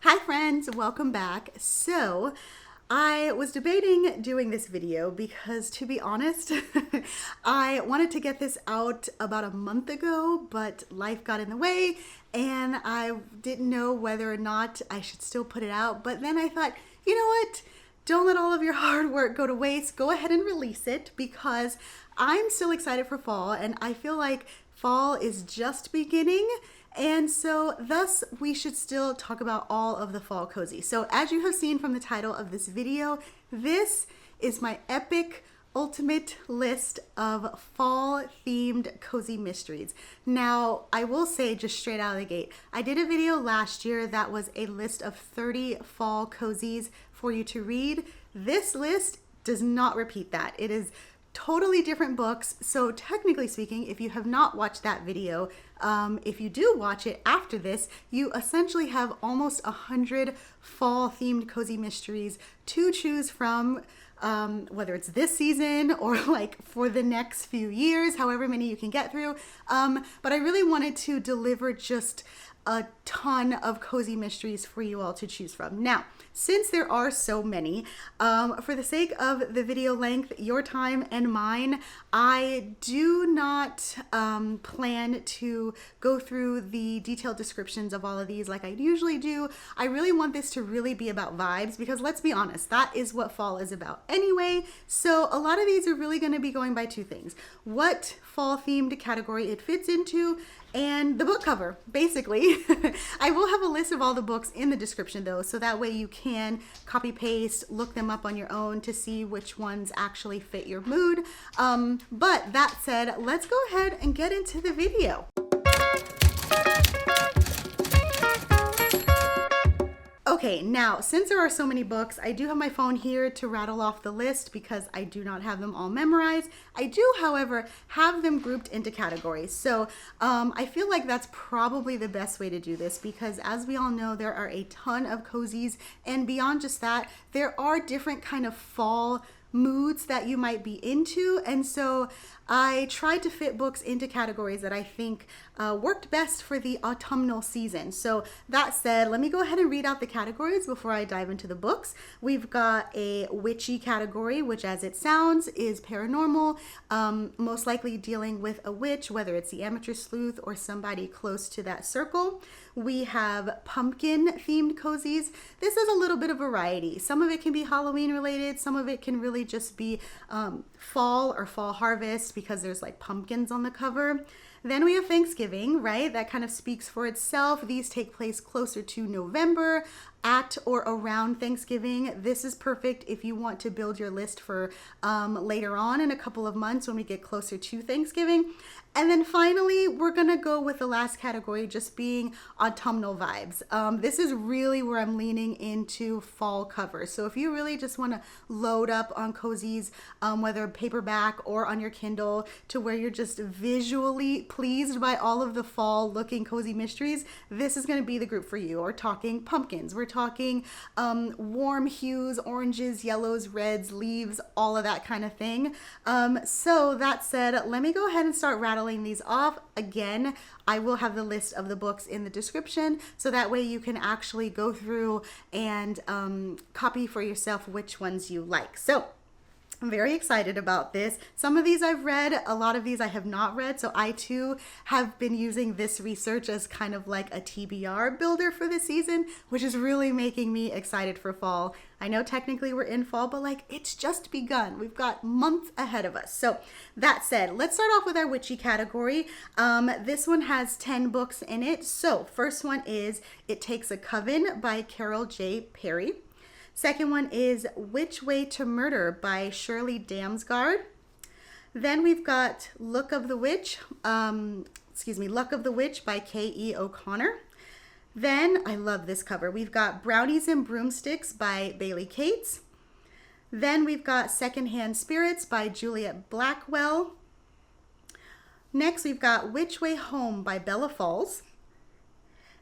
Hi friends, welcome back. So I was debating doing this video because, to be honest, I wanted to get this out about a month ago, but life got in the way and I didn't know whether or not I should still put it out. But then I thought, you know what? Don't let all of your hard work go to waste. Go ahead and release it because I'm still excited for fall and I feel like fall is just beginning. And so thus we should still talk about all of the fall cozy. So as you have seen from the title of this video, this is my epic ultimate list of fall themed cozy mysteries. Now I will say just straight out of the gate, I did a video last year that was a list of 30 fall cozies for you to read. This list does not repeat that. It is totally different books. So technically speaking, if you have not watched that video, if you do watch it after this, you essentially have almost 100 fall themed cozy mysteries to choose from, whether it's this season or like for the next few years, however many you can get through. But I really wanted to deliver just a ton of cozy mysteries for you all to choose from. Now, since there are so many, for the sake of the video length, your time and mine, I do not plan to go through the detailed descriptions of all of these like I usually do. I really want this to really be about vibes because let's be honest, that is what fall is about anyway. So a lot of these are really going to be going by two things: what fall themed category it fits into, and the book cover, basically. I will have a list of all the books in the description though, so that way you can copy paste, look them up on your own to see which ones actually fit your mood. But that said, let's go ahead and get into the video. Okay, now, since there are so many books, I do have my phone here to rattle off the list because I do not have them all memorized. I do, however, have them grouped into categories. So I feel like that's probably the best way to do this because, as we all know, there are a ton of cozies, and beyond just that, there are different kind of fall moods that you might be into, and so I tried to fit books into categories that I think worked best for the autumnal season. So that said, let me go ahead and read out the categories before I dive into the books. We've got a witchy category, which as it sounds is paranormal, most likely dealing with a witch, whether it's the amateur sleuth or somebody close to that circle. We have pumpkin themed cozies. This is a little bit of variety. Some of it can be Halloween related. Some of it can really just be fall or fall harvest because there's like pumpkins on the cover. Then we have Thanksgiving, right? That kind of speaks for itself. These take place closer to November, at or around Thanksgiving. This is perfect if you want to build your list for later on in a couple of months when we get closer to Thanksgiving. And then finally, we're gonna go with the last category just being autumnal vibes. This is really where I'm leaning into fall covers. So if you really just wanna load up on cozies, whether paperback or on your Kindle, to where you're just visually pleased by all of the fall looking cozy mysteries, this is gonna be the group for you. We're talking pumpkins, we're talking warm hues, oranges, yellows, reds, leaves, all of that kind of thing. So that said, let me go ahead and start rattling these off. Again, I will have the list of the books in the description, so that way you can actually go through and copy for yourself which ones you like. So I'm very excited about this. Some of these I've read, a lot of these I have not read, so I too have been using this research as kind of like a TBR builder for the season, which is really making me excited for fall. I know technically we're in fall, but like it's just begun. We've got months ahead of us. So that said, let's start off with our witchy category. This one has 10 books in it. So first one is It Takes a Coven by Carol J. Perry. Second one is Which Way to Murder by Shirley Damsgaard. Then we've got Luck of the Witch by K.E. O'Connor. Then, I love this cover, we've got Brownies and Broomsticks by Bailey Cates. Then we've got Secondhand Spirits by Juliet Blackwell. Next we've got Which Way Home by Bella Falls.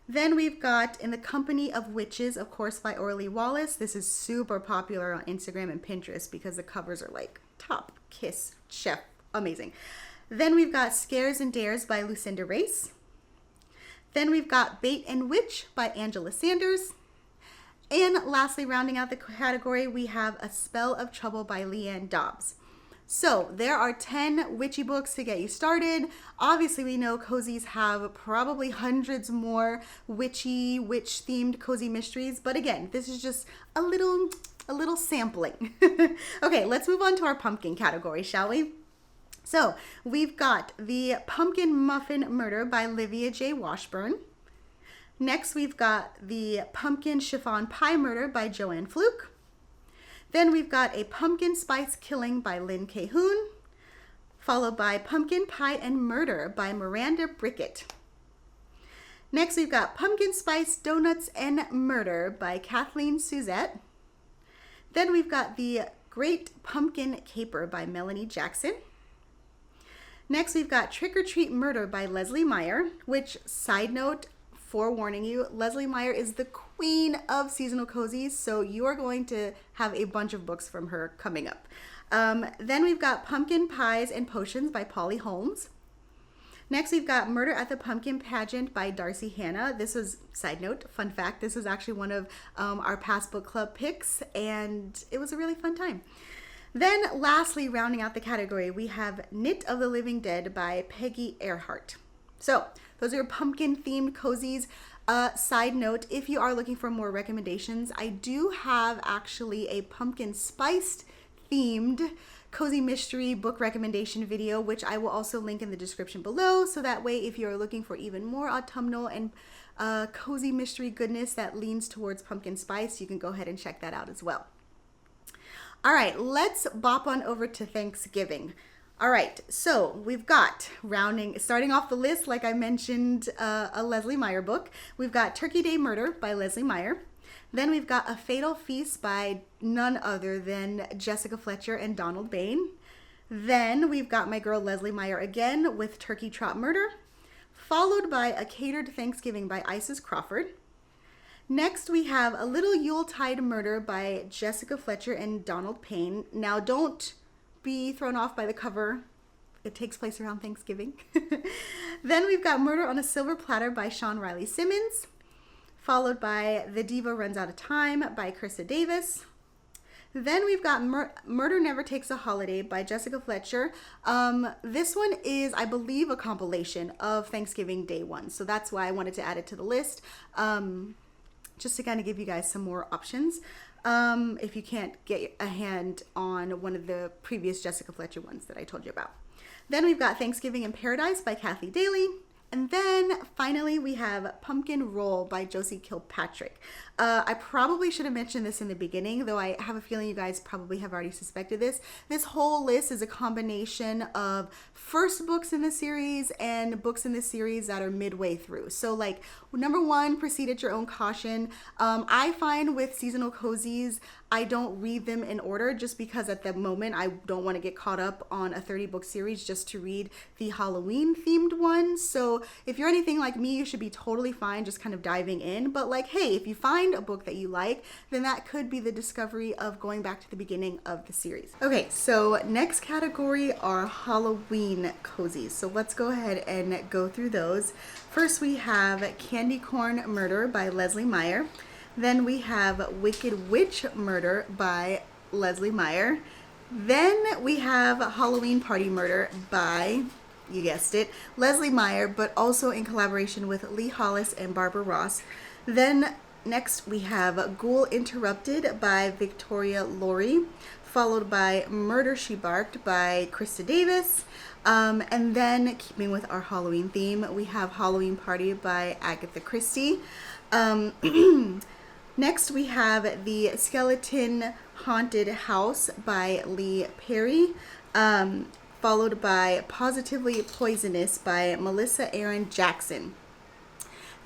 Then we've got In the Company of Witches, of course, by Auralee Wallace. This is super popular on Instagram and Pinterest because the covers are like top kiss chef amazing. Then we've got Scares and Dares by Lucinda. Then we've got Bait and Witch by Angela Sanders. And lastly, rounding out the category, we have A Spell of Trouble by Leighann Dobbs. So there are 10 witchy books to get you started. Obviously, we know cozies have probably hundreds more witchy, witch-themed cozy mysteries. But again, this is just a little sampling. Okay, let's move on to our pumpkin category, shall we? So we've got the Pumpkin Muffin Murder by Livia J. Washburn. Next, we've got the Pumpkin Chiffon Pie Murder by Joanne Fluke. Then we've got a Pumpkin Spice Killing by Lynn Cahoon, followed by Pumpkin Pie and Murder by Miranda Brickett. Next, we've got Pumpkin Spice Donuts and Murder by Kathleen Suzette. Then we've got the Great Pumpkin Caper by Melanie Jackson. Next, we've got Trick or Treat Murder by Leslie Meier, which, side note, forewarning you, Leslie Meier is the queen of seasonal cozies, so you are going to have a bunch of books from her coming up. Then we've got Pumpkin Pies and Potions by Polly Holmes. Next, we've got Murder at the Pumpkin Pageant by Darcy Hannah. This was, side note, fun fact, this was actually one of our past book club picks, and it was a really fun time. Then, lastly, rounding out the category, we have Knit of the Living Dead by Peggy Earhart. So, those are pumpkin-themed cozies. Side note, if you are looking for more recommendations, I do have actually a pumpkin-spiced themed cozy mystery book recommendation video, which I will also link in the description below. So that way, if you're looking for even more autumnal and cozy mystery goodness that leans towards pumpkin spice, you can go ahead and check that out as well. All right, let's bop on over to Thanksgiving. All right, so we've got starting off the list, like I mentioned, a Leslie Meier book. We've got Turkey Day Murder by Leslie Meier. Then we've got A Fatal Feast by none other than Jessica Fletcher and Donald Bain. Then we've got my girl Leslie Meier again with Turkey Trot Murder, followed by A Catered Thanksgiving by Isis Crawford. Next, we have A Little Yuletide Murder by Jessica Fletcher and Donald Payne. Now, don't be thrown off by the cover. It takes place around Thanksgiving. Then we've got Murder on a Silver Platter by Sean Riley Simmons, followed by The Diva Runs Out of Time by Krista Davis. Then we've got Murder Never Takes a Holiday by Jessica Fletcher. This one is, I believe, a compilation of Thanksgiving Day 1. So that's why I wanted to add it to the list. Just to kind of give you guys some more options. If you can't get a hand on one of the previous Jessica Fletcher ones that I told you about. Then we've got Thanksgiving in Paradise by Kathy Daly. And then finally we have Pumpkin Roll by Josie Kilpatrick. I probably should have mentioned this in the beginning, though I have a feeling you guys probably have already suspected this. This whole list is a combination of first books in the series and books in the series that are midway through. So like number 1, proceed at your own caution. I find with seasonal cozies, I don't read them in order just because at the moment I don't want to get caught up on a 30-book series just to read the Halloween themed one. So if you're anything like me, you should be totally fine just kind of diving in. But like, hey, if you find a book that you like, then that could be the discovery of going back to the beginning of the series. Okay, so next category are Halloween cozies. So let's go ahead and go through those. First, we have Candy Corn Murder by Leslie Meier. Then we have Wicked Witch Murder by Leslie Meier. Then we have Halloween Party Murder by, you guessed it, Leslie Meier, but also in collaboration with Lee Hollis and Barbara Ross. Then next we have Ghoul Interrupted by Victoria Laurie, followed by Murder She Barked by Krista Davis. And then, keeping with our Halloween theme, we have Halloween Party by Agatha Christie. Next, we have The Skeleton Haunted House by Lee Perry, followed by Positively Poisonous by Melissa Aaron Jackson.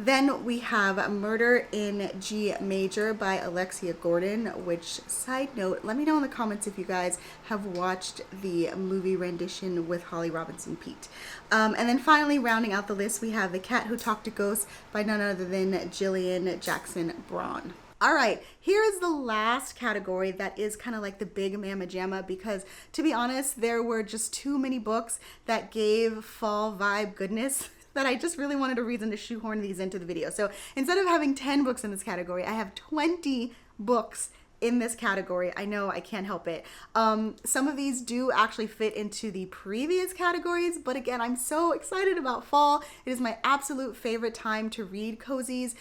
Then we have Murder in G Major by Alexia Gordon, which, side note, let me know in the comments if you guys have watched the movie rendition with Holly Robinson Peete. And then finally, rounding out the list, we have The Cat Who Talked to Ghosts by none other than Jillian Jackson Braun. All right, here is the last category that is kind of like the big mamma jamma because, to be honest, there were just too many books that gave fall vibe goodness that I just really wanted a reason to shoehorn these into the video. So instead of having 10 books in this category, I have 20 books in this category. I know, I can't help it. Some of these do actually fit into the previous categories, but again, I'm so excited about fall. It is my absolute favorite time to read cozies.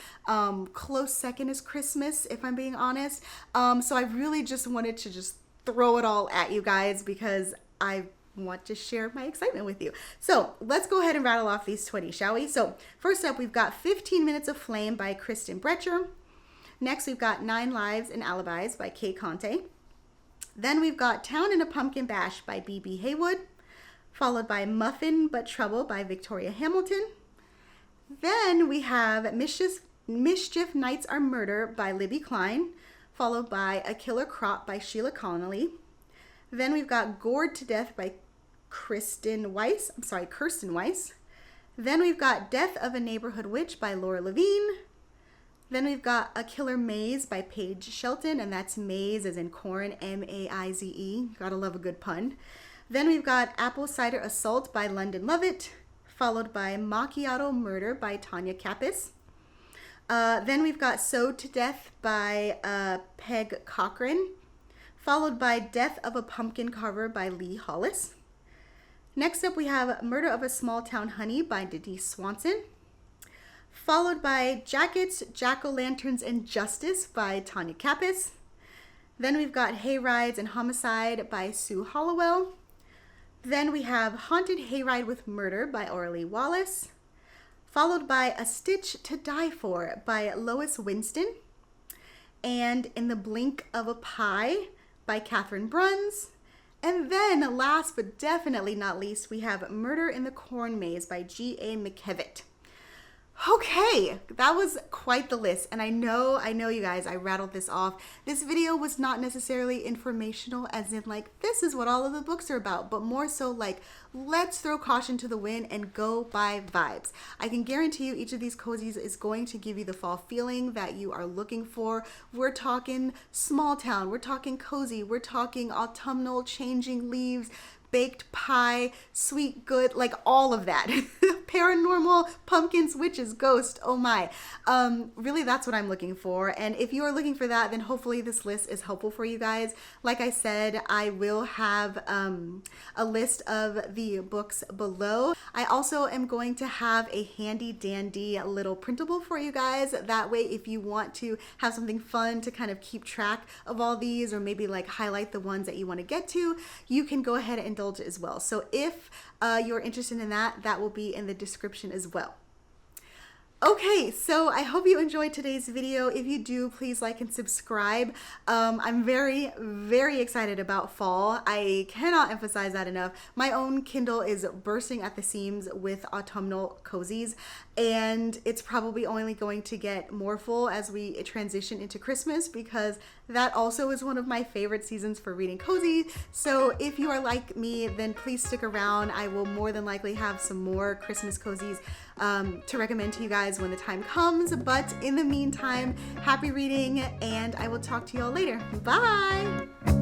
Close second is Christmas, if I'm being honest. So I really just wanted to just throw it all at you guys because I want to share my excitement with you. So let's go ahead and rattle off these 20, shall we? So first up, we've got 15 Minutes of Flame by Kristen Brecher. Next, we've got 9 Lives and Alibis by Kay Conte. Then we've got Town in a Pumpkin Bash by B.B. Haywood, followed by Muffin But Trouble by Victoria Hamilton. Then we have Mischief Nights Are Murder by Libby Klein, followed by A Killer Crop by Sheila Connolly. Then we've got Gored to Death by Kirsten Weiss. Then we've got Death of a Neighborhood Witch by Laura Levine. Then we've got A Killer Maze by Paige Shelton, and that's Maze as in corn, M-A-I-Z-E. Gotta love a good pun. Then we've got Apple Cider Assault by London Lovett, followed by Macchiato Murder by Tanya Kappas. Then we've got Sewed to Death by Peg Cochran, followed by Death of a Pumpkin Carver by Lee Hollis. Next up, we have Murder of a Small Town Honey by Denise Swanson, followed by Jackets, Jack-o'-lanterns, and Justice by Tanya Kappas. Then we've got Hayrides and Homicide by Sue Hollowell. Then we have Haunted Hayride with Murder by Auralee Wallace, followed by A Stitch to Die For by Lois Winston, and In the Blink of a Pie by Catherine Bruns. And then last but definitely not least, we have Murder in the Corn Maze by G.A. McKevitt. Okay, that was quite the list, and I know you guys, I rattled this off. This video was not necessarily informational as in like, this is what all of the books are about, but more so like, let's throw caution to the wind and go by vibes. I can guarantee you each of these cozies is going to give you the fall feeling that you are looking for. We're talking small town, we're talking cozy, we're talking autumnal changing leaves, baked pie, sweet good, like all of that. Paranormal, pumpkins, witches, ghosts, oh my. Really, that's what I'm looking for. And if you are looking for that, then hopefully this list is helpful for you guys. Like I said, I will have a list of the books below. I also am going to have a handy dandy little printable for you guys. That way, if you want to have something fun to kind of keep track of all these, or maybe like highlight the ones that you want to get to, you can go ahead and indulge as well. So if you're interested in that, that will be in the description as well. Okay, so I hope you enjoyed today's video. If you do, please like and subscribe. I'm very, very excited about fall. I cannot emphasize that enough. My own Kindle is bursting at the seams with autumnal cozies, and it's probably only going to get more full as we transition into Christmas, because that also is one of my favorite seasons for reading cozy. So if you are like me, then please stick around. I will more than likely have some more Christmas cozies to recommend to you guys when the time comes. But in the meantime, happy reading, and I will talk to you all later. Bye!